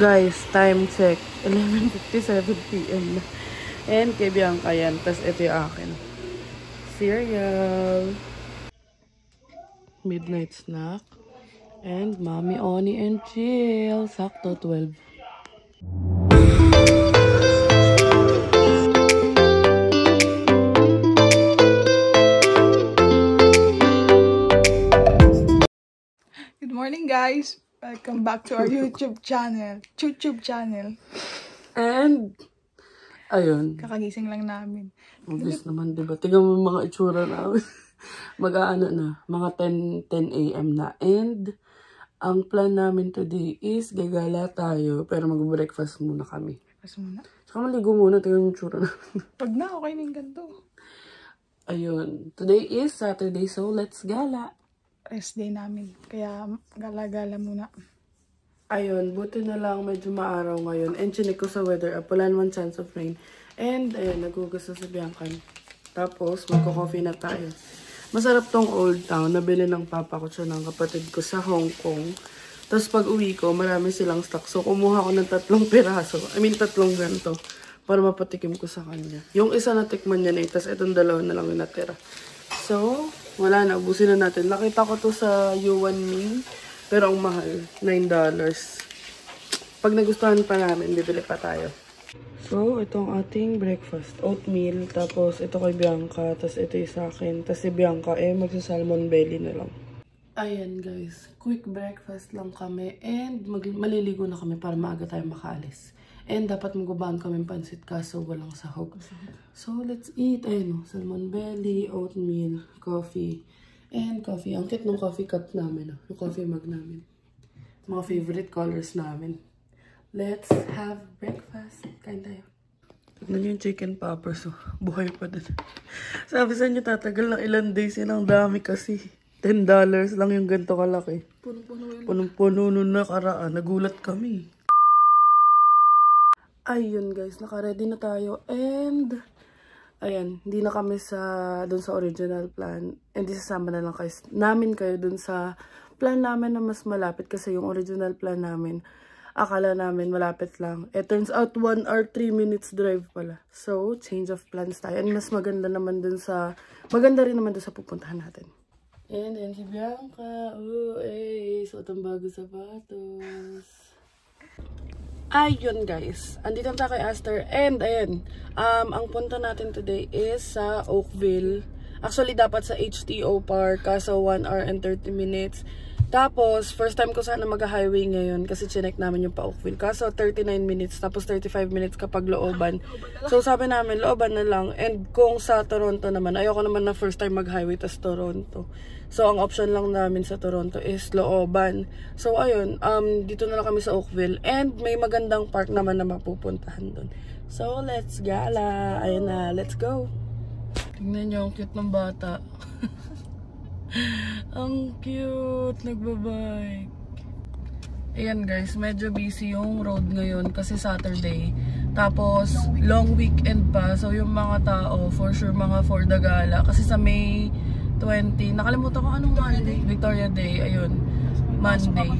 Guys, time check. 11:57 PM na. And kay Bianca yan. Tapos ito yung akin. Cereal. Midnight snack. And Mommy Oni and Chill. Sakto 12. Good morning, guys. Welcome back to our YouTube channel. And ayun. Kakagising lang namin. Obvious naman, diba? Tingnan mo yung mga itsura namin. Mag-aano na. Mga 10 a.m. na. And ang plan namin today is gagala tayo. Pero mag-breakfast muna kami. Breakfast muna? Saka maligo muna. Tingnan yung itsura namin. Pag na, okay na yung ganito. Ayun. Today is Saturday, so let's gala. Rest day namin. Kaya gala-gala muna. Ayun, buti na lang medyo maaraw ngayon. And chinik ko sa weather app. Wala naman chance of rain. And ayun, nagugas na sa Bianca. Tapos, magko-coffee na tayo. Masarap tong Old Town. Nabili ng papa ko siya ng kapatid ko sa Hong Kong. Tapos pag uwi ko, marami silang stock. So, kumuha ko ng 3 piraso. 3 ganito. Para mapatikim ko sa kanya. Yung isa na tikman niya na tapos itong 2 na lang yung natira. So, wala na. Ubusin na natin. Nakita ko to sa Yuan Ming. Pero ang mahal. $9. Pag nagustuhan pa namin, bibili pa tayo. So, itong ating breakfast. Oatmeal. Tapos, ito kay Bianca. Tapos, ito yung sa akin. Tapos, si Bianca, magsa-salmon belly na lang. Ayan, guys. Quick breakfast lang kami. And, maliligo na kami para maaga tayo makaalis. And, dapat magbabahan kami pansit kaso walang sahog. So, let's eat. Ayun, salmon belly, oatmeal, coffee. And coffee. Ang cute ng coffee cup namin. Yung coffee mug namin. Mga favorite colors namin. Let's have breakfast. Kain tayo. Tignan nyo yung chicken poppers. Oh. Buhay pa din. Sabi sa inyo, tatagal ng ilang days yun. Ang dami kasi. $10 lang yung ganito kalaki. Punong-puno nung nakaraan. Nagulat kami. Ayun guys, naka-ready na tayo. And ayan, hindi na kami dun sa original plan. And isasama na lang namin kayo dun sa plan namin na mas malapit. Kasi yung original plan namin, akala namin malapit lang. It turns out 1 hour 3 minutes drive pala. So, change of plans tayo. And mas maganda rin naman dun sa pupuntahan natin. And then si Bianca. Suot ang bago sapatos. Ayun guys, andito na tayo kay Aster. And ayan, ang punta natin today is sa Oakville. Actually, dapat sa HTO Park, kaso 1 hour and 30 minutes. Tapos, first time ko sana mag-highway ngayon kasi chinek namin yung pa Oakville. Kaso 39 minutes, tapos 35 minutes kapag looban. So sabi namin, looban na lang. And kung sa Toronto naman, ayoko naman na first time mag-highway tas Toronto. So ang option lang namin sa Toronto is looban. So ayun, dito na lang kami sa Oakville. And may magandang park naman na mapupuntahan doon. So let's gala. Ayun na, let's go. Tingnan nyo, ang cute ng bata. Ang cute, nagbabike. Ayan guys, medyo busy yung road ngayon kasi Saturday. Tapos, long weekend pa. So yung mga tao, for sure mga for the gala. Kasi sa May 20, nakalimutan ko anong holiday. Victoria Day, ayun. Monday.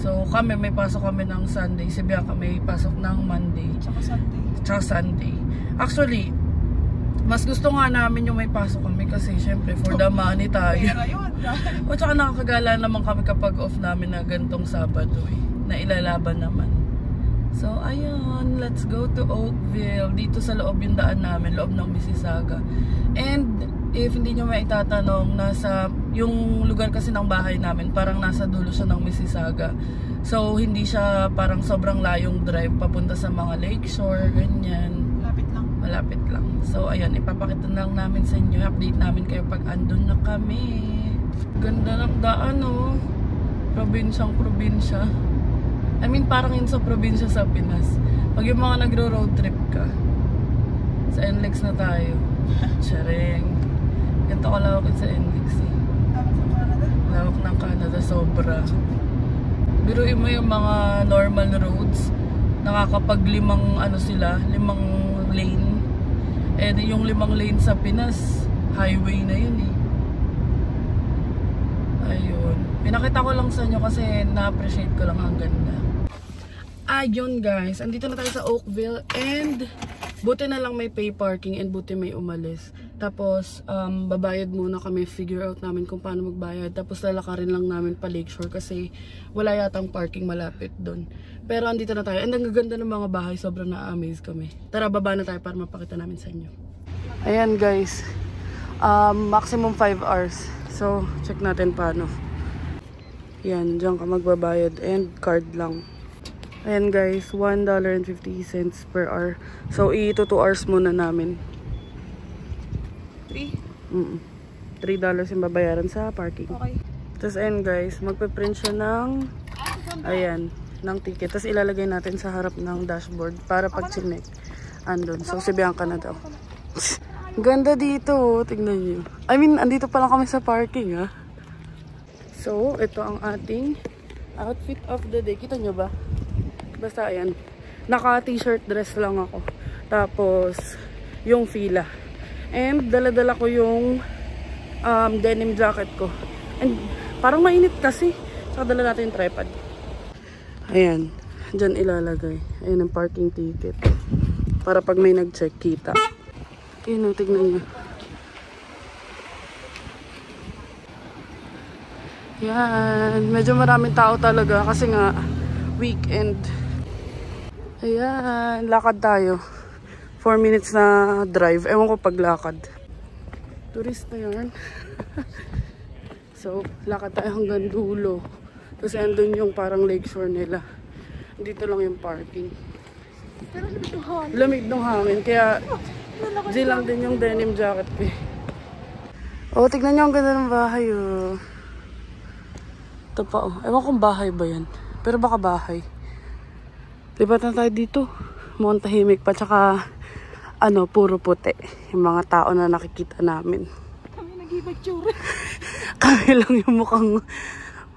So kami, may pasok kami ng Sunday. Si Bianca may pasok ng Monday. Tsaka Sunday. Actually, mas gusto nga namin yung may pasok kami kasi syempre for the money tayo. O tsaka nakakagala naman kami kapag off namin na gantong Sabado na ilalaban naman. So ayun, let's go to Oakville. Dito sa loob yung daan namin, loob ng Mississauga. And if hindi nyo maitatanong, yung lugar kasi ng bahay namin, parang nasa dulo siya ng Mississauga. So hindi siya parang sobrang layong drive papunta sa mga lakeshore, ganyan. Malapit lang. So, ayan, ipapakita na lang namin sa inyo. Update namin kayo pag andun na kami. Ganda ng daan, oh. Probinsyang probinsya. I mean, parang yun sa probinsya sa Pinas. Pag yung mga nagro-road trip ka, sa NLEX na tayo. Charing. Ganito kalawak sa NLEX, eh. Lawak ng Canada, sobra. Biruin mo yung mga normal roads. Nakakapag 5 lane. Eh, yung 5 lane sa Pinas, highway na yun eh. Ayun. Pinakita ko lang sa inyo kasi na-appreciate ko lang ang ganda. Ayun guys, andito na tayo sa Oakville and buti na lang may pay parking and buti may umalis. Tapos babayad muna kami, figure out namin kung paano magbayad. Tapos lalakarin lang namin pa Lakeshore kasi wala yatang parking malapit doon. Pero andito na tayo and ang gaganda ng mga bahay, sobrang na-amaze kami. Tara, baba na tayo para mapakita namin sa inyo. Ayan guys, maximum 5 hours. So check natin paano. Yan, dyan ka magbabayad and card lang. Ayan guys, $1.50 per hour. So, i-2 hours muna namin. $3 yung babayaran sa parking. Okay. Tapos ayan guys, magpe-print siya ng, ayan, ng ticket. Tapos ilalagay natin sa harap ng dashboard para pag chinek, andun. So, si Bianca na daw. Ganda dito, tignan nyo. I mean, andito pa lang kami sa parking, ha. So, ito ang ating outfit of the day. Kita nyo ba? Basta ayan, naka-t-shirt dress lang ako. Tapos, yung fila. And, dala-dala ko yung denim jacket ko. And, parang mainit kasi. Saka dala natin yung tripod. Ayan, dyan ilalagay. Ayan ang parking ticket. Para pag may nag-check, kita. Ayan o, tignan nyo. Yan, medyo maraming tao talaga kasi nga, weekend. Ayan, lakad tayo. 4 minutes na drive. Ewan ko paglakad. Turista yan. So, lakad tayo hanggang dulo. Tapos andun yung parang lakeshore nila. Dito lang yung parking. Pero lamig ng hangin. Lamig ng hangin. Kaya, di lang din yung denim jacket ko. Oh, tignan nyo ang ganda ng bahay. Oh. Ito pa oh. Ewan kung bahay ba yan. Pero baka bahay. Lipat na tayo dito. Mukhang tahimik pa. Tsaka, ano, puro puti. Yung mga tao na nakikita namin. Kami nag-ibagtsura. Kami lang yung mukhang,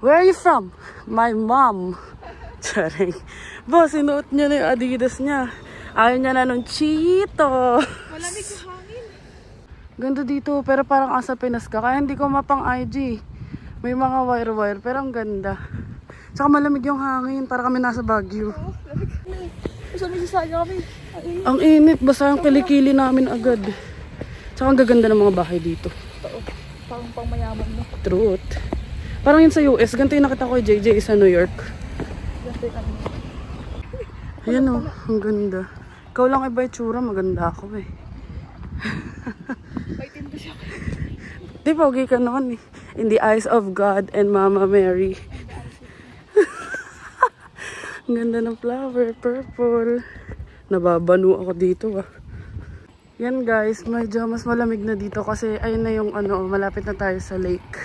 where are you from? My mom. Charing. Boss, sinuot niya na yung Adidas niya. Ayaw niya na nung Cheeto. Malamig yung hangin. Ganda dito. Pero parang asa Pinas ka. Kaya hindi ko mapang IG. May mga wire-wire. Pero ang ganda. Tsaka malamig yung hangin, para kami nasa Baguio. Oo, lamig. Gusto mo sisaya kami. Ang init, basta ang kilikili namin agad. Tsaka ang gaganda ng mga bahay dito. Parang pang mayaman mo. Truth. Parang yun sa US, ganito yung nakita ko kay JJ sa New York. Ayan o, ang ganda. Ikaw lang iba itsura, maganda ako eh. May tinto siya. Di ba, okay ka naman eh. In the eyes of God and Mama Mary. Ang ganda ng flower, purple. Nababanu ako dito ah. Yan guys, medyo mas malamig na dito kasi ayun na yung ano, malapit na tayo sa lake.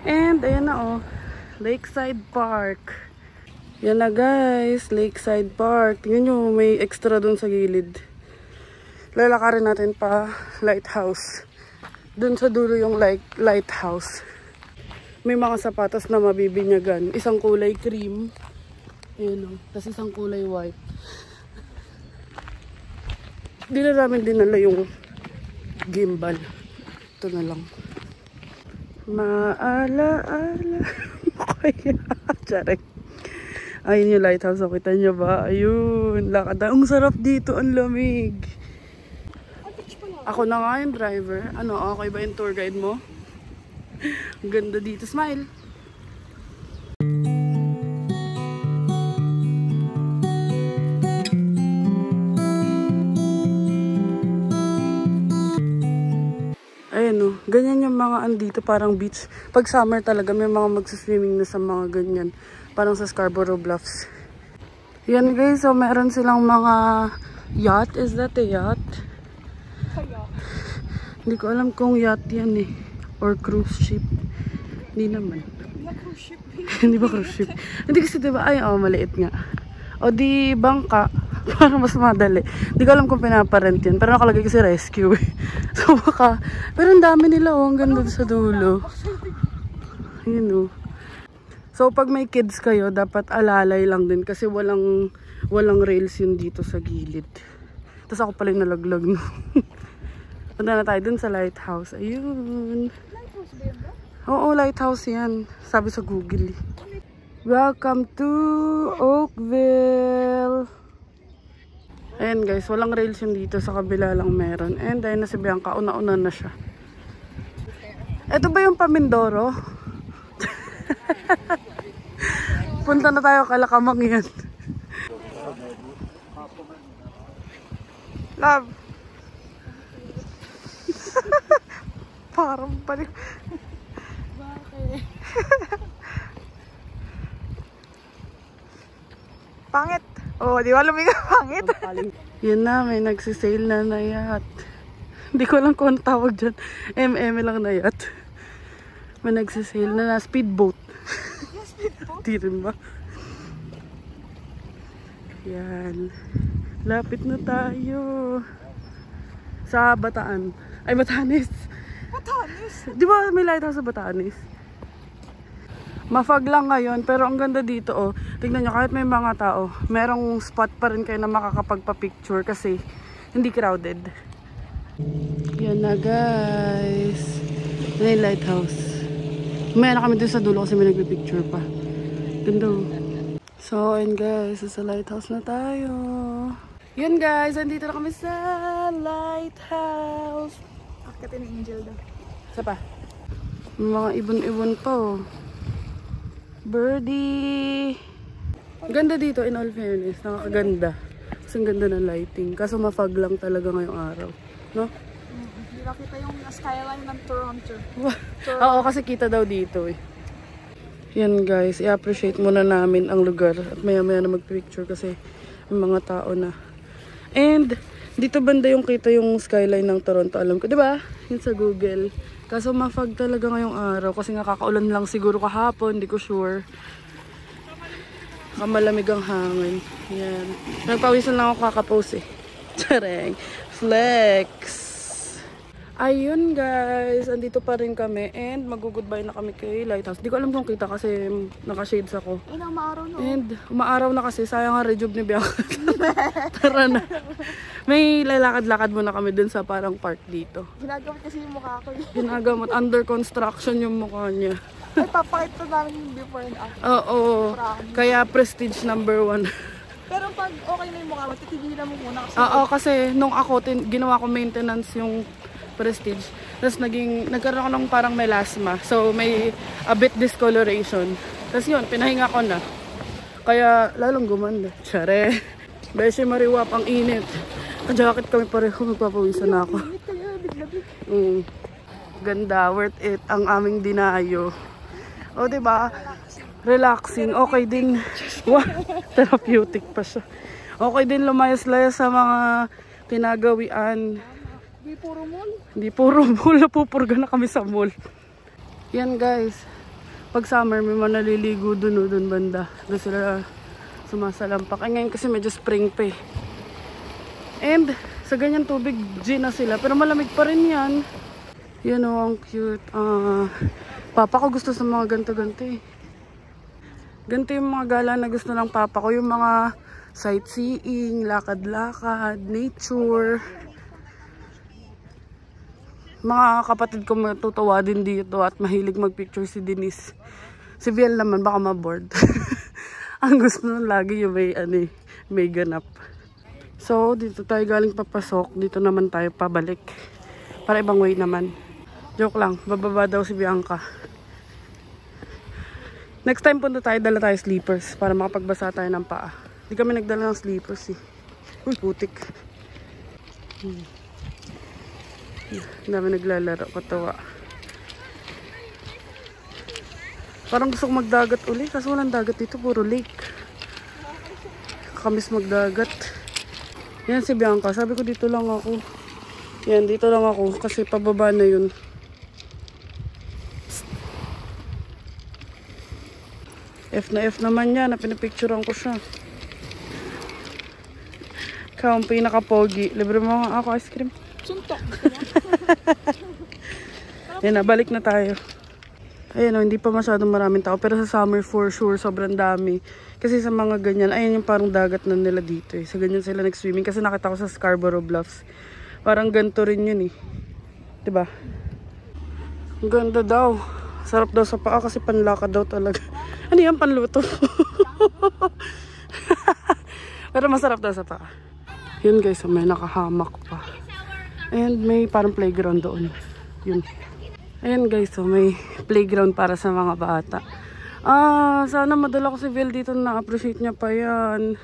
And ayun na oh, Lakeside Park. Yan na guys, Lakeside Park. Tingnan nyo, may extra dun sa gilid. Lalakarin natin pa lighthouse. Dun sa dulo yung lighthouse. May mga sapatos na mabibinyagan. Isang kulay cream. Ayan o. Tapos isang kulay white. Di na namin dinala yung gimbal. Ito na lang. Maala-ala. Kaya. Charing. Ayun yung lighthouse. Kita nyo ba? Ayun. Lakad. Ang sarap dito. Ang lamig. Ako na nga yung driver. Ano? Okay ba yung tour guide mo? Ang ganda dito. Smile. Ayan o, ganyan yung mga andito, parang beach. Pag summer talaga, may mga magsiswimming na sa mga ganyan. Parang sa Scarborough Bluffs. Yan guys, so meron silang mga yacht. Is that a yacht? Kaya. Hindi ko alam kung yacht yan eh. Or cruise ship. Hindi naman. Cruise ship. Hindi ba cruise ship? Hindi kasi diba, ay oh, maliit nga. O di bangka. Para mas madali. Hindi ko alam kung pinaparent yun. Pero nakalagay kasi rescue. So baka. Pero ang dami nila oh. Ang ganda sa dulo. Yun oh. So pag may kids kayo, dapat alalay lang din. Kasi walang rails yun dito sa gilid. Tapos ako pala yung nalaglag no. Punta na tayo dun sa lighthouse. Ayun. Lighthouse ba yun ba? Oo, lighthouse yan. Sabi sa Google. Welcome to Oakville. Ayan guys, walang rails yun dito. Sa kabila lang meron. And ayun na si Bianca, una-una na siya. Ito ba yung Pamindoro? Punta na tayo Kalakamang yan. Love. Parang balik. Bakit? Pangit. Oh, di ba lumika pangit? Yan na, may nagsisale na na yacht. Hindi ko lang kung tawag dyan. lang na yacht. May nagsisale na speedboat. Speedboat? Di rin ba? Yan. Lapit na tayo. Sa Bataan. Ay, Batanes. Batanes? Di ba may lighthouse sa Batanes? Mafag lang ngayon, pero ang ganda dito, oh. Tignan nyo, kahit may mga tao, merong spot pa rin kayo na makakapagpa-picture kasi hindi crowded. Yan na, guys. Yan yung lighthouse. May na kami dun sa dulo kasi may nagpipicture pa. Ganda, oh. So, and guys, sa lighthouse na tayo. Yan, guys. Andito na kami sa lighthouse. Akitin ni Angel daw. Isa pa. Mga ibon-ibon pa, oh. Birdie! Ganda dito, in all fairness. Nakakaganda. Kasi ang ganda ng lighting. Kaso mafag lang talaga ngayong araw. No? Hindi nakita yung skyline ng Toronto. Oo, kasi kita daw dito eh. Yan guys, i-appreciate muna namin ang lugar. At maya-maya na mag-picture kasi may mga tao na. And, dito banda yung kita yung skyline ng Toronto. Alam ko, di ba? Yun sa Google. Kaso mafag talaga ngayong araw kasi nga kakaulan lang siguro kahapon, hindi ko sure. Malamig ang hangin. Yan. Nagpawisan lang ako kakapose eh. Tsareng. Flex. Ayun guys, andito pa rin kami and mag-goodbye na kami kay Lighthouse. Di ko alam kung kita kasi naka-shades ako. Ay, umaaraw na. And umaaraw na kasi, sayang ang rejuve ni Bianca. Tara na. May lalakad-lakad muna kami dun sa parang park dito. Ginagamit kasi yung mukha ko. Ginagamot, under construction yung mukha niya. Ay, papakita namin yung before and after. Oo, kaya prestige number 1. Pero pag okay na yung mukha mo, titigilan mo muna kasi. Oo, kasi nung ako, ginawa ko maintenance yung prestige. Tapos nagkaroon ako ng parang melasma. So may a bit discoloration. Tapos yun, pinahinga ko na. Kaya lalong gumanda. Tsare. Beshi mariwap, ang init. Ka-jacket kami pareho, magpapawisan na ako. Init kayo, bigla-big. Ganda, worth it ang aming dinayo. O diba? Relaxing. Okay din. Wow, therapeutic pa siya. Okay din lumayas-layas sa mga kinagawian. Hindi puro mall. Hindi puro mall. Napupurga na kami sa mall. Yan guys. Pag summer may mga naliligo dun banda. Doon sila sumasalampak. Ay ngayon kasi medyo spring pa eh. And sa ganyan tubig G na sila. Pero malamig pa rin yan. Yan o, ang cute. Papa ko gusto sa mga ganto-ganto eh. Ganito yung mga gala na gusto ng papa ko. Yung mga sightseeing, lakad-lakad, nature. Mga kapatid ko matutuwa din dito at mahilig magpicture si Denise. Si Viel naman baka maboard. Ang gusto nun lagi yung may ganap. So, dito tayo galing papasok. Dito naman tayo pabalik. Para ibang way naman. Joke lang, bababa daw si Bianca. Next time punta tayo, dala tayo sleepers para makapagbasa tayo ng paa. Hindi kami nagdala ng sleepers eh. Uy, putik. Ang dami naglalaro, katawa. Parang gusto ko magdagat uli kasi walang dagat dito, puro lake. Kakamis magdagat. Yan si Bianca, sabi ko dito lang ako. Yan, dito lang ako kasi pababa na yun. F na F naman yan, na pinipicturean ko siya. Ikaw ang pinaka-pogi. Libre mo nga ako ice cream. Suntok. Yan na, balik na tayo. Ayan o, hindi pa masyadong maraming tao. Pero sa summer for sure, sobrang dami. Kasi sa mga ganyan, ayan yung parang dagat na nila dito eh. Sa ganyan sila nag-swimming. Kasi nakita ko sa Scarborough Bluffs. Parang ganito rin yun eh. Diba? Ang ganda daw. Sarap daw sa paa kasi panlakad daw talaga. Ano yan, panluto? Pero masarap daw sa paa. Yun guys, may nakahamak pa. And may parang playground doon. Yun. Ayan guys, so may playground para sa mga bata. Sana madala ko si Vel dito, na-appreciate niya pa yan.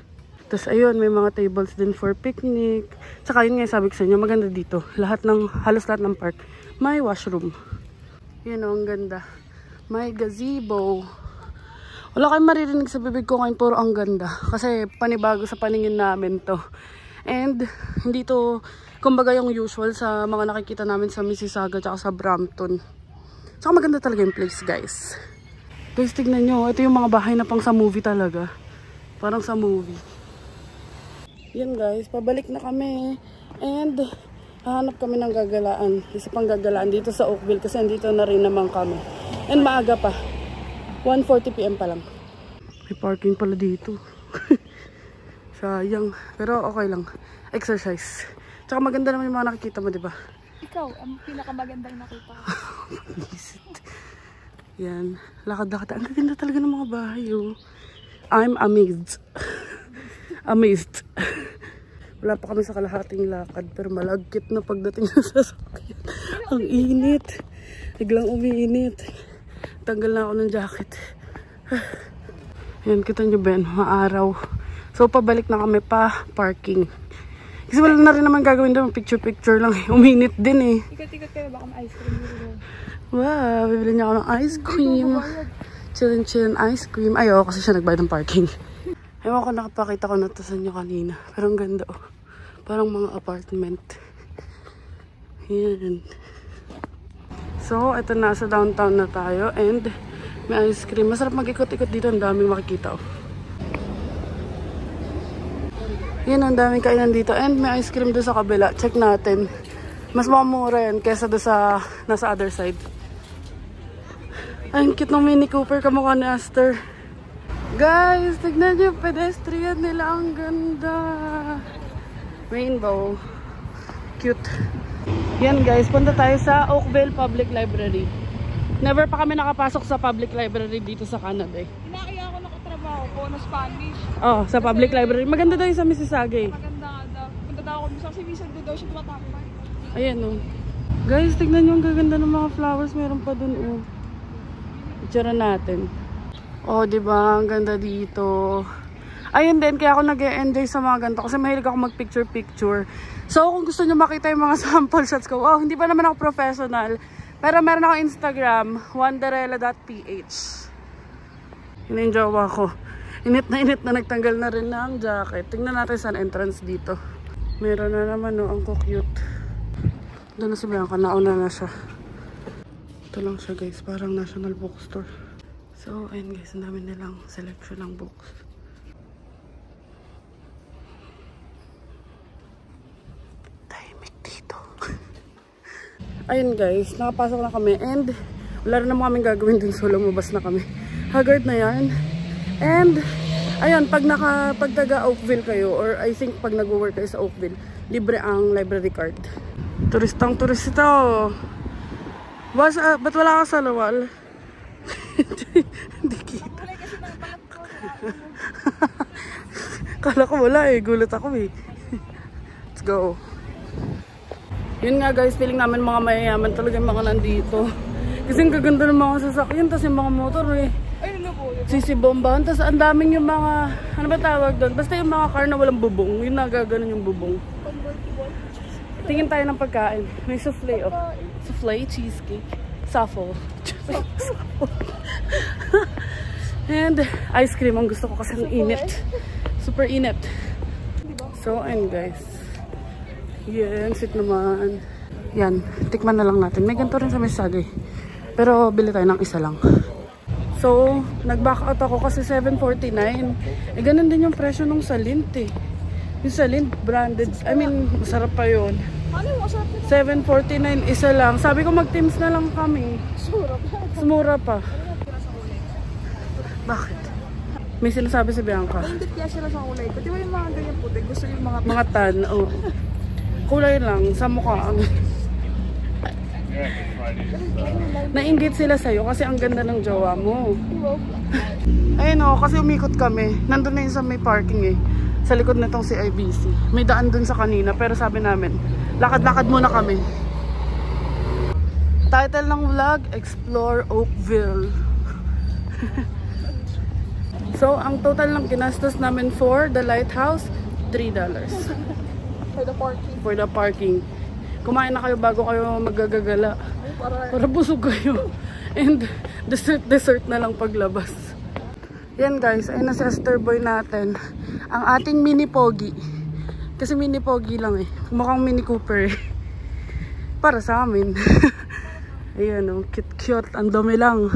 Tapos ayun, may mga tables din for picnic. Tsaka yun nga, sabi ko sa inyo, maganda dito. Halos lahat ng park, may washroom. Yun o, ang ganda. May gazebo. Wala kayong maririnig sa bibig ko ngayon, puro ang ganda. Kasi panibago sa paningin namin to. And hindi to, kumbaga yung usual sa mga nakikita namin sa Mississauga tsaka sa Brampton. Tsaka maganda talaga yung place, guys. Guys, tignan nyo. Ito yung mga bahay na pang sa movie talaga. Parang sa movie. Yan guys, pabalik na kami. And hahanap kami ng gagalaan. Isa pang gagalaan dito sa Oakville kasi andito na rin naman kami. And maaga pa. 1:40 PM pa lang. May parking pala dito. Sayang. Pero okay lang. Exercise. Tsaka maganda naman yung mga nakikita mo, diba? Ikaw, ang pinakamagandang nakita ko. Yan. Lakad-lakad. Ang ganda talaga ng mga bahay, oh. I'm amazed. Amazed. Wala pa kami sa kalahating lakad. Pero malagkit na pagdating sa sasakyan. Ang init. Biglang umiinit. Tanggal na ako ng jacket. Yan, kita nyo ba yan? Maaraw. So, pabalik na kami pa parking. Kasi wala na rin naman gagawin doon. Picture-picture lang. Uminit din eh. Ikot-ikot kayo, baka may ice cream dito. Wow, bibili niya ako ng ice cream. Chillin' ice cream. Ayaw, kasi siya nagbayad ng parking. Ewan ko, nakapakita ko na to sa inyo kanina. Pero ang ganda oh. Parang mga apartment. Yan. So, ito na sa downtown na tayo. And may ice cream. Masarap mag-ikot-ikot dito. Ang daming makikita oh. Yan, ang daming kainan dito. And may ice cream doon sa kabila. Check natin. Mas mamura yan kesa doon sa nasa other side. Ay, ang cute ng Mini Cooper. Kamukha ni Aster. Guys, tignan nyo yung pedestrian nila. Ang ganda. Rainbow. Cute. Yan guys, punta tayo sa Oakville Public Library. Never pa kami nakapasok sa public library dito sa Canada eh. Inakaya ako nakatrabaho ko na Spanish. Oh, sa public library. Maganda daw yung sa Mississauga eh. Maganda nga daw. Punta daw ako sa Mississauga doon daw siya tumatapay. Ayan oh. Guys, tignan nyo ang gaganda ng mga flowers. Meron pa dun oh. Itsura natin. Oh, diba? Ang ganda dito. Ayun din, kaya ako nag-e-enjoy sa mga ganito. Kasi mahilig ako mag-picture-picture. So, kung gusto nyo makita yung mga sample shots ko. Oh, hindi pa naman ako professional. Pero meron ako Instagram, wanderella.ph. In-enjoy ako. Init na nagtanggal na rin ng jacket. Tingnan natin saan entrance dito. Meron na naman, no? Ang cute. Doon na si Bianca, nauna na siya. Ito lang siya guys, parang National Bookstore. So, ayun guys, ang dami nilang selection ng books. Tahimik dito. Ayun guys, nakapasok na kami and wala rin naman kaming gagawin din, so lumabas na kami. Haggard na yan. And, ayun, pag taga Oakville kayo, or I think pag nag-work kayo sa Oakville, libre ang library card. Turistang turista. Ba't wala ka sa lawal? Hindi kita. Kala ko wala eh. Gulat ako eh. Let's go. Yun nga guys, feeling namin mga mayayaman talaga yung mga nandito. Kasi ang gaganda ng mga sasakyan, tas yung mga motor eh. Sisibombahan, tas ang daming yung mga, ano ba tawag doon? Basta yung mga car na walang bubong, yung nagaganon yung bubong. Tingin tayo ng pagkain. May souffle oh. Souffle, cheesecake, saffle. And ice cream ang gusto ko kasi ang init. Super init. So, ayun guys. Yan, sit naman. Yan, tikman na lang natin. May ganito rin sa Mississauga. Pero bili tayo ng isa lang. So, nag-back out ako kasi 7.49. Eh, ganun din yung presyo nung sa Lindt eh. Yung sa Lindt, branded. I mean, masarap pa yun. 7.49 isa lang. Sabi ko mag-teams na lang kami. Sumura pa. Bakit? May sinasabi si Bianca. Hindi kaya sila sa kulay ko. Di ba yung mga ganyan puti? Gusto yung mga tan, oh. Kulay lang, sa mukha. Nainggit sila sa'yo kasi ang ganda ng jowa mo. Ayun o, kasi umikot kami. Nandun na yun sa may parking eh. Sa likod na itong si IBC. May daan dun sa kanina pero sabi namin, lakad-lakad muna kami. Title ng vlog, Explore Oakville. So, ang total ng ginastos namin for the lighthouse, $3. For the parking. For the parking. Kumain na kayo bago kayo magagagala. Para busog kayo. And dessert na lang paglabas. Yan guys, ayun na si Esther Boy natin. Ang ating mini pogi. Kasi mini pogi lang eh. Mukhang mini Cooper eh. Para sa amin. Ayan oh, cute-cute. Ang dami lang.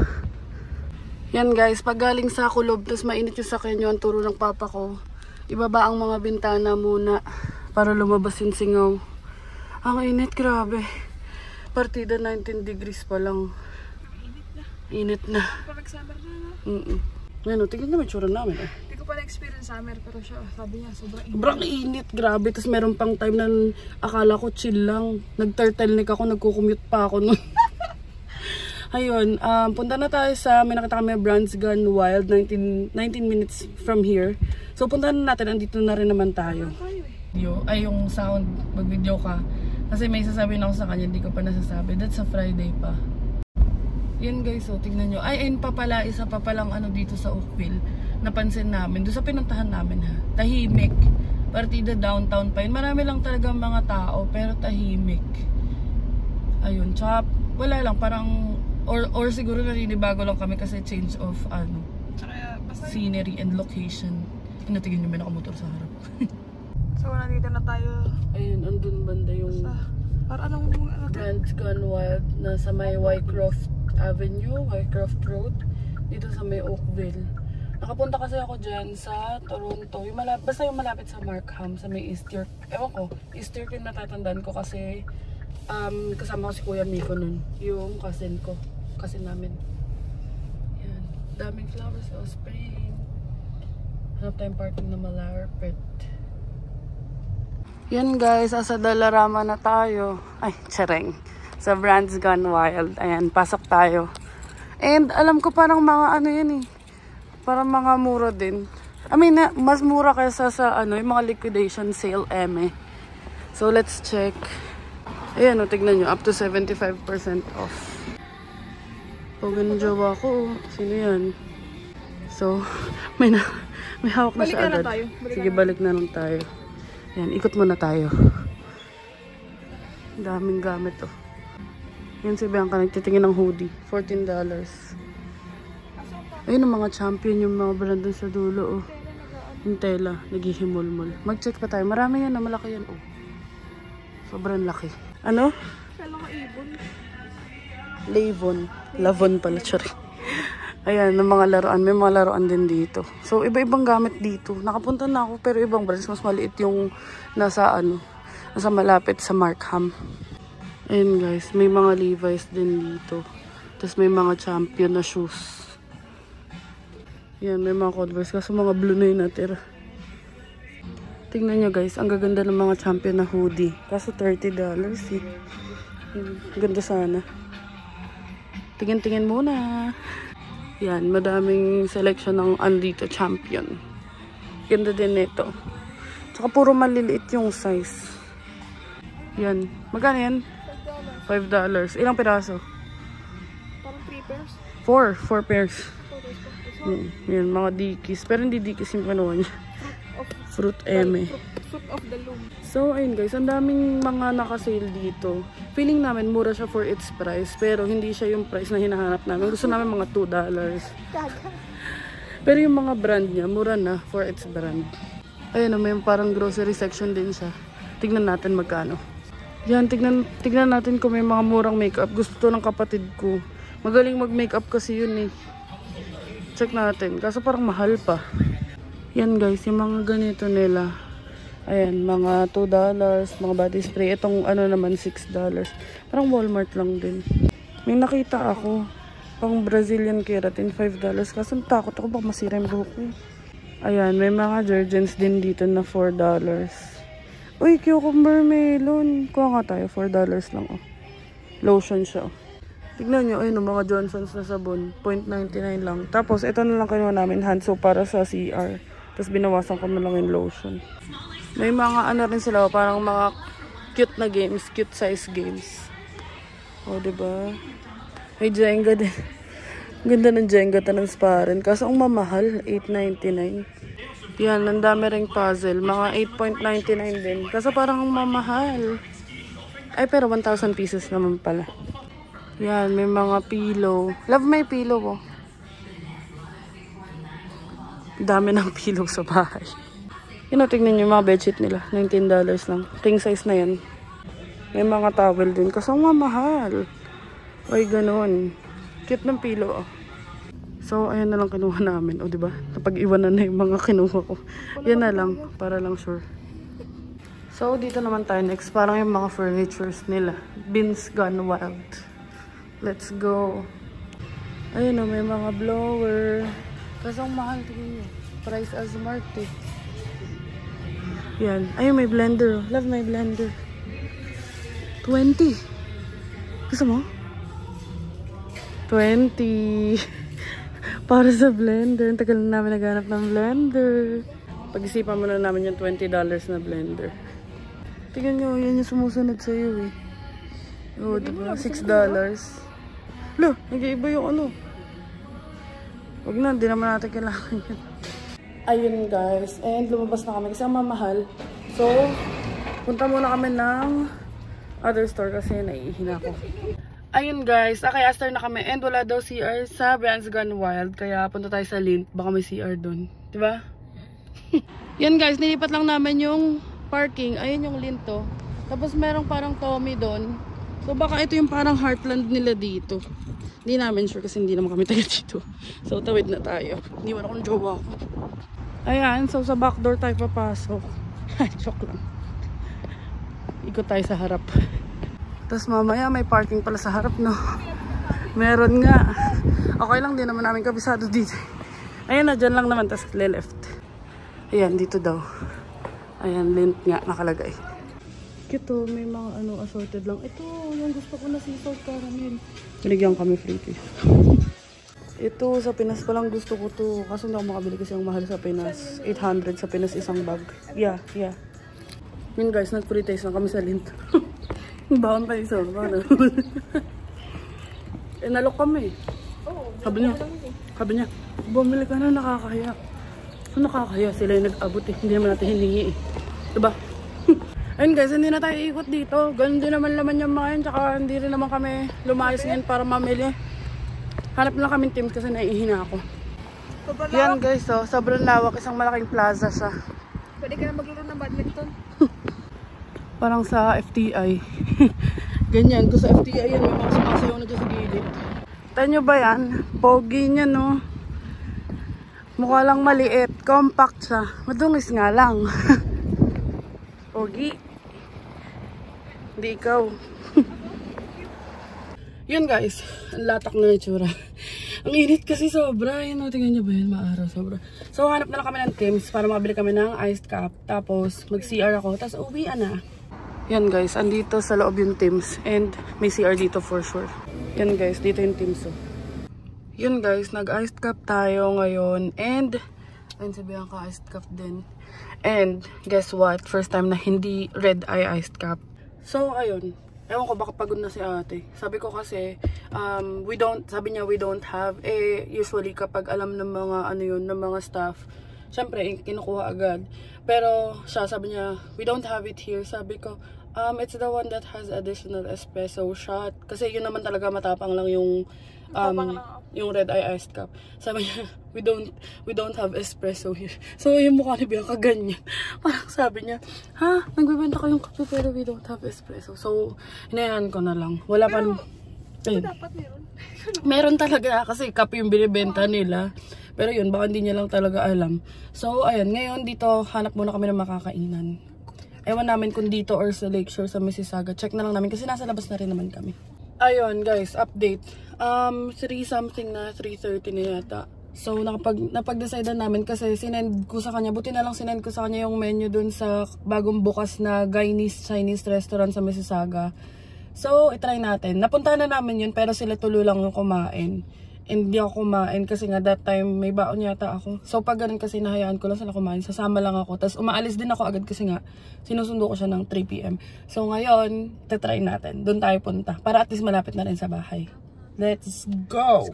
Yan guys, pag galing sa kulob, tapos mainit yung sakyan nyo, ang turo ng papa ko. Ibaba ang mga bintana muna para lumabas yung singaw. Ang init, grabe. Partida 19 degrees pa lang. Init na. Pag-summer na. Ngayon, tingnan naman yung tsura namin. Hindi ko pa na-experience summer, pero siya, sabi niya, sobrang init. Sobrang init, grabe. Tapos meron pang time na akala ko chill lang. Nag-turtleneck ako, nagko-commute pa ako nun. Ayun, punta na tayo sa, may nakita kami Brands Gone Wild, 19 minutes from here. So punta na natin, andito na rin naman tayo. Ay, yung sound, mag-video ka. Kasi may sasabihin ako sa kanya, hindi ko pa nasasabi. That's a Friday pa. Yan guys, so tignan nyo. Ay, ayun pa pala, isa pa palang ano dito sa Oakville. Napansin namin, doon sa pinuntahan namin ha. Tahimik. Partida downtown pa yun. Marami lang talaga mga tao, pero tahimik. Ayun, tsaka wala lang, parang, or siguro naninibago lang kami kasi change of, ano, scenery and location. Natigyan nyo may nakamotor sa harap. So, nandito na tayo. Ayun, andun banda yung Para anong Brands Gone Wild. Nasa may Wycroft Avenue, Wycroft Road. Dito sa may Oakville. Nakapunta kasi ako dyan sa Toronto. Yung basta yung malapit sa Markham, sa may East York. Ewan ko, East York yung natatandaan ko kasi kasama ko si Kuya Miko nun. Yung cousin ko. Cousin namin. Yan. Daming flowers o spring. Hanap tayong parking na malarapit. Yan guys, asa Dalarama na tayo. Ay, tsareng. Sa Brands Gone Wild. Ayan, pasok tayo. And alam ko parang mga ano yan eh. Parang mga mura din. I mean, mas mura kaysa sa ano, yung mga liquidation sale So let's check. Ayan o, tignan nyo. Up to 75% off. Pag yung jowa ko, sino yan? So, may hawak na siya agad. Sige, balik na lang tayo. Ayan, ikot muna tayo. Daming gamit oh. Yan si Bianca, nagtitingin ng hoodie. $14. Ayun ang mga champion, yung mga brand dun sa dulo oh. Yung tela, naghihimol-mol. Mag-check pa tayo. Marami yan na malaki yan oh. Sobrang laki. Ano? Kailangan ibon. Lavon. Lavon pala, sorry. Ayan, ng mga laruan. May mga laruan din dito. So, iba-ibang gamit dito. Nakapunta na ako, pero ibang brands. Mas maliit yung nasa malapit sa Markham. Ayan guys, may mga Levi's din dito. Tapos may mga champion na shoes. Ayan, may mga Converse. Kaso mga blue na yung natira. Tingnan nyo guys, ang gaganda ng mga champion na hoodie. Kaso $30 eh. Ganda sana. Tingin-tingin muna. Yan, madaming selection ng andito champion. Ganda din nito. Tsaka puro maliliit yung size. Yan. Magkano yan? $5. Ilang piraso? Parang 3 pairs? 4 pairs. Yan, mga dikis. Pero hindi dikis yung kinuha niya. Fruit eme. Fruit of the loom. So, ayun guys, ang daming mga nakasale dito. Feeling namin mura siya for its price. Pero hindi siya yung price na hinahanap namin. Gusto namin mga $2. Pero yung mga brand niya, mura na for its brand. Ayun, may parang grocery section din siya. Tignan natin magkano. Yan, tignan natin kung may mga murang makeup. Gusto to ng kapatid ko. Magaling mag-makeup kasi yun eh. Check natin. Kaso parang mahal pa. Yan guys, yung mga ganito nila. Ayan, mga $2, mga body spray. Itong ano naman, $6. Parang Walmart lang din. May nakita ako. Pang Brazilian keratin, $5. Kaso takot ako baka masira yung buhok ko. Ayan, may mga Jergens din dito na $4. Uy, cucumber melon. Kuha nga tayo, $4 lang oh. Lotion siya. Tignan nyo, ayun, mga Johnson's na sabon. 0.99 lang. Tapos, ito na lang kinuha namin, hand soap para sa CR. Tapos, binawasan ko na lang yung lotion. May mga ano rin sila, parang mga cute na games, cute size games. O, diba? May Jenga din. Ganda ng Jenga, transparent. Kaso, ang mamahal, $8.99. Yan, ang dami ring puzzle. Mga 8.99 din. Kaso, parang ang mamahal. Ay, pero 1,000 pieces naman pala. Yan, may mga pillow. Love my pillow, oh. Dami ng pillow sa bahay. Yun, tignan nyo yung mga bedsheet nila. $19 lang. King size na yan. May mga towel din. Kasi ang mamahal. Ay, ganun. Cute ng pillow, oh. So, ayan na lang kinuha namin. O, diba? Napag-iwanan na yung mga kinuha ko. Yan na lang. Para lang sure. So, dito naman tayo next. Parang yung mga furnitures nila. Beans Gone Wild. Let's go. Ayun o, may mga blower. Kasi ang mahal, tingin nyo. Price as smart eh. Yan. Ayun, may blender. Love my blender. 20. Gusto mo? 20. Para sa blender. Tagal na namin naghanap ng blender. Pag-isipan muna namin yung $20 na blender. Tingnan nyo, yan yung sumusunod sa'yo eh. Oo, diba? $6. Lo, nag-iiba yung ano. Huwag na, hindi naman natin kailangan yun. Ayun guys, and lumabas na kami kasi ang mamahal. So, punta muna kami ng other store kasi naiihina ko. Ayun guys, kay Aster na kami and wala daw CR sa Beans Gone Wild. Kaya punta tayo sa Lindt, baka may CR dun. Diba? Yan guys, nilipat lang namin yung parking. Ayun yung Lindt to. Tapos merong parang Tommy dun. So baka ito yung parang heartland nila dito. Hindi namin sure kasi hindi naman kami taga dito. So tawid na tayo. Iniwan ako ng jowa ko. Ayan, so sa back door tayo papasok. Joke lang. Ikot tayo sa harap. Tapos mamaya may parking pala sa harap, no? Meron nga. Okay lang, din naman namin kabisado dito. Ayan na, dyan lang naman. Tapos left. Ayan, dito daw. Ayan, Lindt nga nakalagay. Ito, may mga ano, assorted lang. Ito, yung gusto ko na sea salt caramel. Binigyan kami free case. Ito, sa Pinas pa lang gusto ko to. Kaso hindi ako makabili kasi yung mahal sa Pinas. 800 sa Pinas isang bag. Yeah. Yun guys, nag-free taste lang kami sa Lindt. Baon pa isa. Nalok kami. Sabi niya, bumili ka na, nakakaya. So nakakaya, sila yung nag-abot eh. Hindi naman natin hiningi eh. Diba? Ayun guys, hindi na tayo ikot dito. Ganun din naman yung mga yun. Tsaka hindi rin naman kami lumayas ngayon para mamili. Hanap na kami teams kasi naihina ako. Yan guys, so, sobrang lawak. Isang malaking plaza siya. Pwede ka na maglaro ng badminton. Parang sa FTI. Ganyan. Kung sa FTI yan, may mga sumasayaw na dyan sa gilid. Tayo nyo ba yan? Pogi niya, no? Mukha lang maliit. Compact siya. Madungis nga lang. Pogi. Hindi ikaw. Yun guys. Ang latak na itsura. Ang init kasi sobra. Yan o, tingnan nyo ba yun? Maaraw sobra. So, hanap na lang kami ng Tim's para makabili kami ng iced cup. Tapos, mag-CR ako. Tapos, uwian na. Yan guys, andito sa loob yung Tim's. And may CR dito for sure. Yan guys, dito yung Tim's. So. Yun guys, nag-iced cup tayo ngayon. And, ayun sabihan ka, iced cup din. And, guess what? First time na hindi red eye iced cup. So, ayun. Ewan ko, baka pagod na si ate. Sabi ko kasi, sabi niya, we don't have. Usually, kapag alam ng mga, ng mga staff, syempre, kinukuha agad. Pero, sabi niya, we don't have it here. Sabi ko, it's the one that has additional espresso shot. Kasi yun naman talaga matapang lang yung, yung red eye iced cup. Sabi niya, we don't have espresso here. So, yung mukha ni Bianca ganyan. Parang sabi niya, ha? Nagbibenta kayong kape pero we don't have espresso. So, hinayaan ko na lang. Wala pa. Dapat meron. Meron talaga kasi kape yung binibenta nila. Pero yun, baka hindi niya lang talaga alam. So, ayun. Ngayon, dito, hanap muna kami ng makakainan. Ewan namin kung dito or sa Lakeshore sa Mississauga. Check na lang namin kasi nasa labas na rin naman kami. Ayun, guys. Update. 3 something na, 3:30 na yata. So, napag-decide namin kasi sinend ko sa kanya. Buti na lang sinend ko sa kanya yung menu dun sa bagong bukas na Guyanese Chinese restaurant sa Mississauga. So, itry natin. Napuntahan na namin yun, pero sila tulo lang yung kumain. And hindi ako kumain kasi nga that time may baon yata ako. So, pag ganun kasi nahayaan ko lang sila kumain, sasama lang ako. Tapos umaalis din ako agad kasi nga sinusundo ko siya ng 3 PM. So, ngayon, try natin. Doon tayo punta. Para at least malapit na rin sa bahay. Let's go!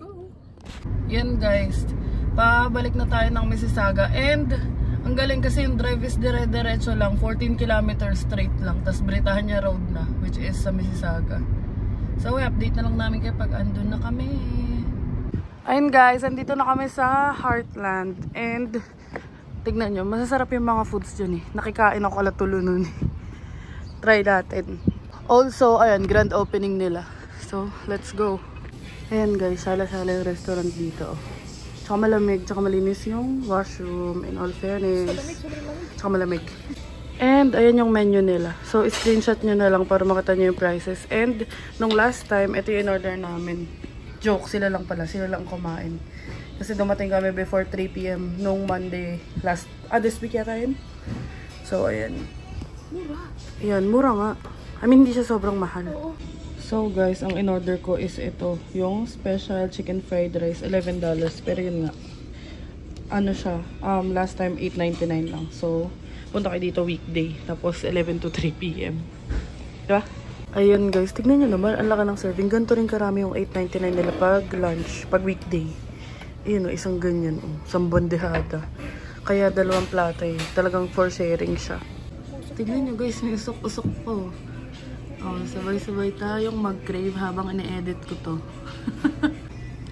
Yan guys. Pabalik na tayo ng Mississauga. And, ang galing kasi yung drive is dire-diretso lang. 14 kilometers straight lang. Tapos Britannia Road na, which is sa Mississauga. So, update na lang namin kayo pag andun na kami. Ayun guys, andito na kami sa Heartland. And, tignan nyo, masasarap yung mga foods dyan eh. Nakikain ako alatulo nun. Try natin. Also, ayan, grand opening nila. So, let's go. Ayan guys, sala-sala yung restaurant dito. Tsaka malamig, tsaka malinis yung washroom. In all fairness. Tsaka malamig. And, ayan yung menu nila. So, screenshot nyo na lang para makita nyo yung prices. And, nung last time, ito yung in-order namin. Joke, sila lang pala. Sila lang kumain. Kasi dumating kami before 3 PM nung Monday this week yata yun. So, ayan. Mura. Ayan, mura nga. I mean, hindi siya sobrang mahal. Oo. So, guys, ang in-order ko is ito. Yung special chicken fried rice, $11. Pero yun nga. Ano siya? Last time, $8.99 lang. So, punta kayo dito weekday. Tapos, 11 to 3 PM. Diba? Ayun guys, tignan nyo naman, ang laki ng serving. Ganito rin karami yung $8.99 nila pag lunch, pag weekday. Ayun o, isang ganyan o, isang bandehada. Kaya 2 plato eh, talagang for sharing siya. Tignan nyo guys, may usok-usok po. Oh, sabay-sabay tayong mag-crave habang ine-edit ko to.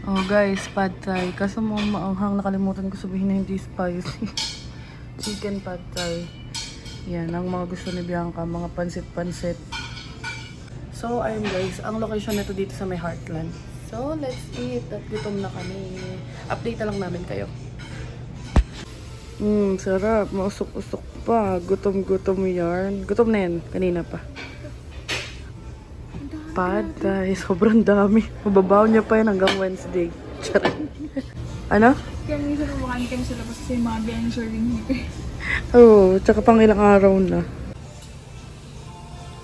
Oh guys, pad thai. Kaso mo maanghang, nakalimutan ko sabihin na hindi spicy. Chicken pad thai. Yan, ang mga gusto ni Bianca, mga pansit-pansit. So, ayun guys, ang location nito dito sa may Heartland. So, let's eat. At gutom na kami. Update na lang namin kayo. Sarap. Mausok-usok pa. Gutom-gutom yarn. Gutom na yan. Kanina pa. Pad thai. Sobrang dami. Mababaw niya pa yan hanggang Wednesday. Charot. Ano? Kaya minsan kumakain kami sa labas kasi mga ganyan serving dito. Oo, tsaka pang ilang araw na.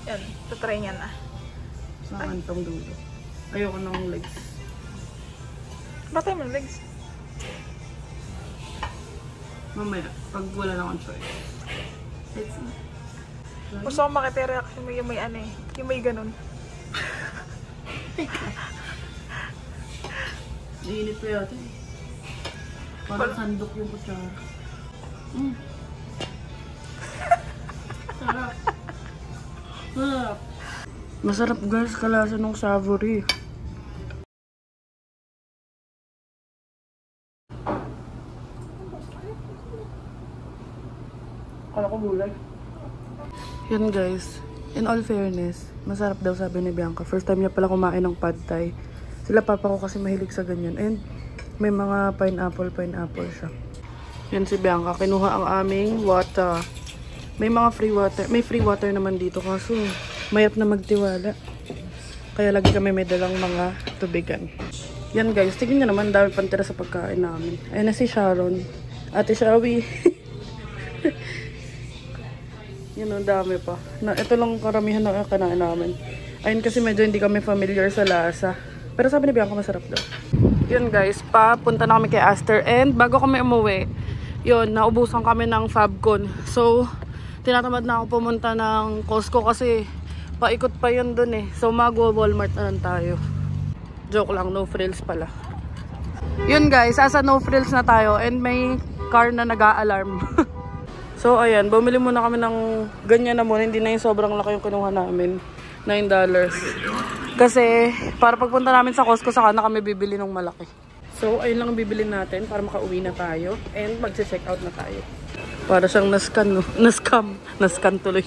Yan, tutry niya na. Saan tong dulo? Ayoko ng legs. Batay mo legs. Mamaya, pag wala na akong choice. Let's see. Gusto ko makitira kasi yung may ano eh. Yung may ganun. Iinit pa yata eh. Parang sandok yung kutsara. Sarap. Sarap. Masarap guys, kalasa ng savory. Kala ko gulay. Yan guys, in all fairness, masarap daw sabi ni Bianca. First time niya pala kumain ng pad thai. Sila papa ko kasi mahilig sa ganyan. And may mga pineapple siya. Yan si Bianca, kinuha ang aming water. May mga free water naman dito kaso mayap na magtiwala. Kaya lagi kami may dalang mga tubigan. Yan guys, tignan nyo naman, dami pang tira sa pagkain namin. Ayan na si Sharon. Ate Shawi. Yan ang dami pa. Ito lang karamihan na kanain namin. Ayun kasi medyo hindi kami familiar sa lasa. Pero sabi ni Bianca masarap daw. Yun guys, papunta na kami kay Aster. And bago kami umuwi, yun, naubusan kami ng Fabcon. So, tinatamad na ako pumunta ng Costco kasi paikot pa yun dun eh. So mag-Walmart na lang tayo. Joke lang, no frills pala. Yun guys, asa no frills na tayo and may car na nag-a-alarm. So ayan, bumili muna kami ng ganyan na muna. Hindi na yung sobrang laki yung kinuha namin. $9. Kasi para pagpunta namin sa Costco, saka na kami bibili ng malaki. So ayun lang ang bibili natin para makauwi na tayo. And magse-check out na tayo. Para siyang nascan, no? Nascan tuloy.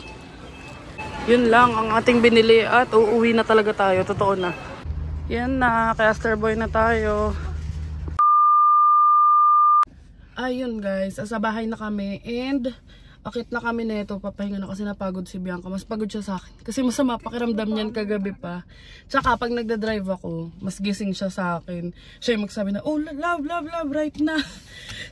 Yun lang ang ating binili at uuwi na talaga tayo. Totoo na. Yan na, kay Aster Boy na tayo. Ayun guys, sa bahay na kami. And Akit na kami nito, papahinga na kasi napagod si Bianca. Mas pagod siya sa akin. Kasi masama pakiramdam niyan kagabi pa. Tsaka pag nagda-drive ako, mas gising siya sa akin. Siya yung magsabi na, oh, love, right na.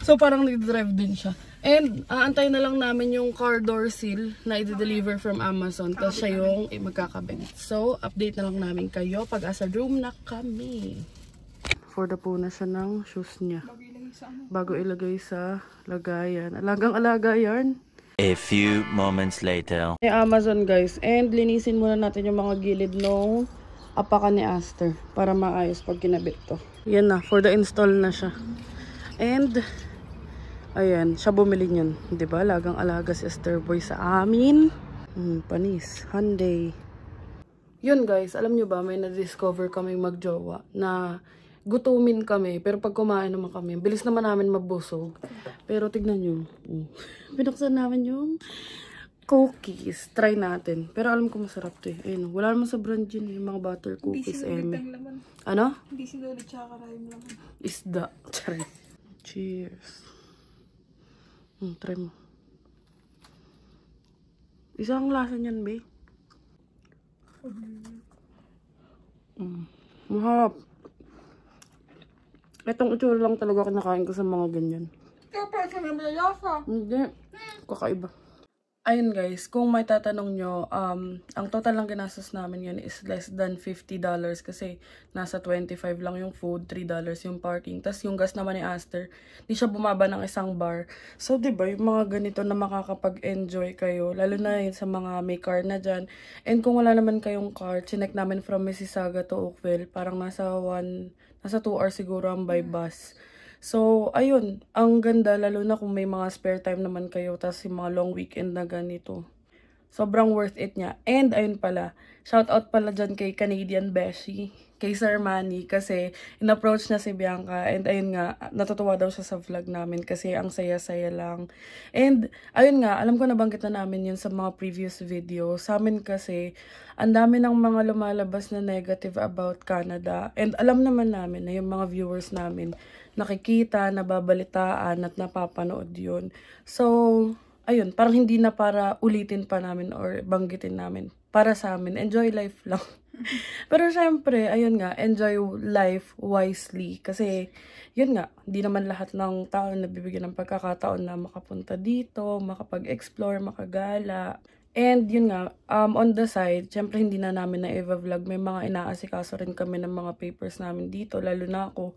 So parang nagda-drive din siya. And aantay na lang namin yung car door seal na i-deliver from Amazon. Tapos siya yung magkakabit. So, update na lang namin kayo pag asa room na kami. For the po na siya ng shoes niya. Bago ilagay sa lagayan. Alagang-alaga yan. A few moments later. May Amazon guys. And linisin muna natin yung mga gilid nung apakan ni Aster. Para maayos pag kinabit to. Yan na. For the install na siya. And ayan. Siya bumili niyan. Diba? Alagang-alaga si Aster Boy sa amin. Panis. Hyundai. Yun guys. Alam nyo ba? May na-discover kaming magjowa na gutumin kami, pero pag kumain naman kami, bilis naman namin mabusog. Pero tignan nyo, binuksan namin yung cookies. Try natin. Pero alam ko masarap to eh. Ayun, wala naman sa brand yun yung mga butter cookies. Ano? Hindi sinulit tsaka karayom laman. Isda. Try. Cheers. Try mo. Isang lasa niyan, babe. Mahap. Itong itsura lang talaga kinakain ko sa mga ganyan. Kaya pa siya may malayasa. Hindi. Kakaiba. Ayun guys, kung may tatanong nyo, ang total lang ginastos namin yun is less than $50 kasi nasa 25 lang yung food, $3 yung parking. Tapos yung gas naman ni Aster, di siya bumaba ng isang bar. So diba, yung mga ganito na makakapag-enjoy kayo, lalo na yun sa mga may car na dyan. And kung wala naman kayong car, chinek namin from Mississauga to Oakville, parang nasa 2 hours siguro ang by bus. So, ayun, ang ganda, lalo na kung may mga spare time naman kayo, tapos yung mga long weekend na ganito. Sobrang worth it niya. And, ayun pala, shout out pala dyan kay Canadian Beshi, kay Sir Manny, kasi in-approach na si Bianca, and ayun nga, natutuwa daw siya sa vlog namin, kasi ang saya-saya lang. And, ayun nga, alam ko nabanggit na namin yun sa mga previous video. Sa amin kasi, ang dami ng mga lumalabas na negative about Canada, and alam naman namin na yung mga viewers namin, nakikita, nababalitaan, at napapanood yun. So, ayun, parang hindi na para ulitin pa namin or banggitin namin. Para sa amin, enjoy life lang. Pero syempre, ayun nga, enjoy life wisely. Kasi, yun nga, hindi naman lahat ng tao nabibigyan ng pagkakataon na makapunta dito, makapag-explore, makagala. And yun nga, on the side, syempre hindi na namin na i-vlog. May mga inaasikaso rin kami ng mga papers namin dito, lalo na ako.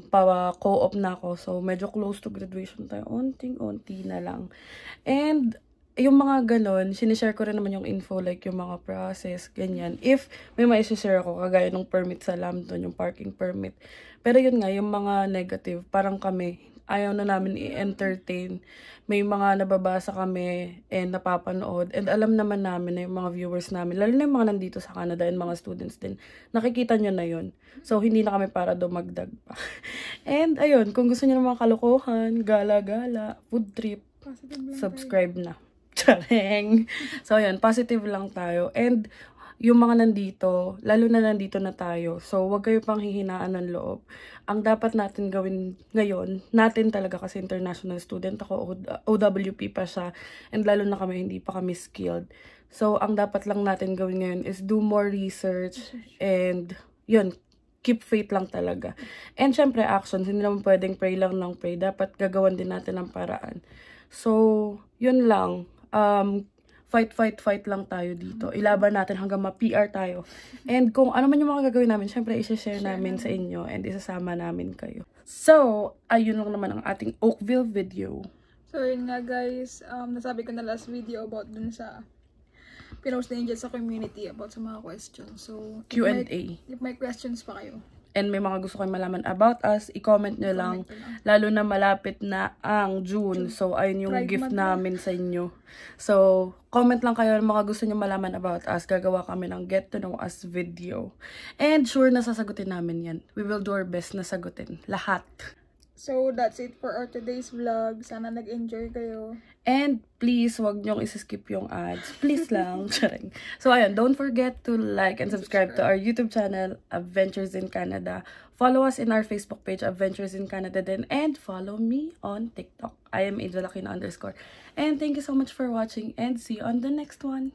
Pa-co-op na ako. So, medyo close to graduation tayo. Unting-unti na lang. And, yung mga ganon, sinishare ko rin naman yung info, like yung mga process, ganyan. If may ma-share ako, kagaya ng permit sa Lambton, yung parking permit. Pero yun nga, yung mga negative, parang kami, ayaw na namin i-entertain. May mga nababasa kami and napapanood. And alam naman namin na yung mga viewers namin, lalo na yung mga nandito sa Canada and mga students din, nakikita nyo na yun. So, hindi na kami para dumagdag pa. And ayun, kung gusto nyo ng mga kalokohan, gala-gala, food trip, subscribe na. Chareng! So, ayun, positive lang tayo. And yung mga nandito, lalo na nandito na tayo. So, wag kayo pang hihinaan ng loob. Ang dapat natin gawin ngayon, natin talaga kasi international student ako, OWP pa siya, and lalo na kami, hindi pa kami skilled. So, ang dapat lang natin gawin ngayon is do more research, and yun, keep faith lang talaga. And syempre, actions, hindi naman pwedeng pray lang ng pray. Dapat gagawan din natin ang paraan. So, yun lang. Fight lang tayo dito. Ilaban natin hanggang ma-PR tayo. And kung ano man yung mga gagawin namin, syempre isa-share namin sa inyo and isasama namin kayo. So, ayun lang naman ang ating Oakville video. So, yun nga guys, nasabi ko na last video about dun sa pinost na yun sa community about sa mga questions. So, Q&A. If may questions pa kayo. And may mga gusto kayong malaman about us, i-comment nyo lang. Lalo na malapit na ang June. So, ayun yung gift namin sa inyo. So, comment lang kayo ng mga gusto nyo malaman about us. Gagawa kami ng Get to Know Us video. And sure na sasagutin namin yan. We will do our best na sagutin. Lahat. So, that's it for our today's vlog. Sana nag-enjoy kayo. And please, wag niyong isi-skip yung ads. Please lang. Charing. So, ayun, don't forget to like and subscribe to our YouTube channel, Adventures in Canada. Follow us in our Facebook page, Adventures in Canada din. And follow me on TikTok. I am Angel Aquino _. And thank you so much for watching and see you on the next one.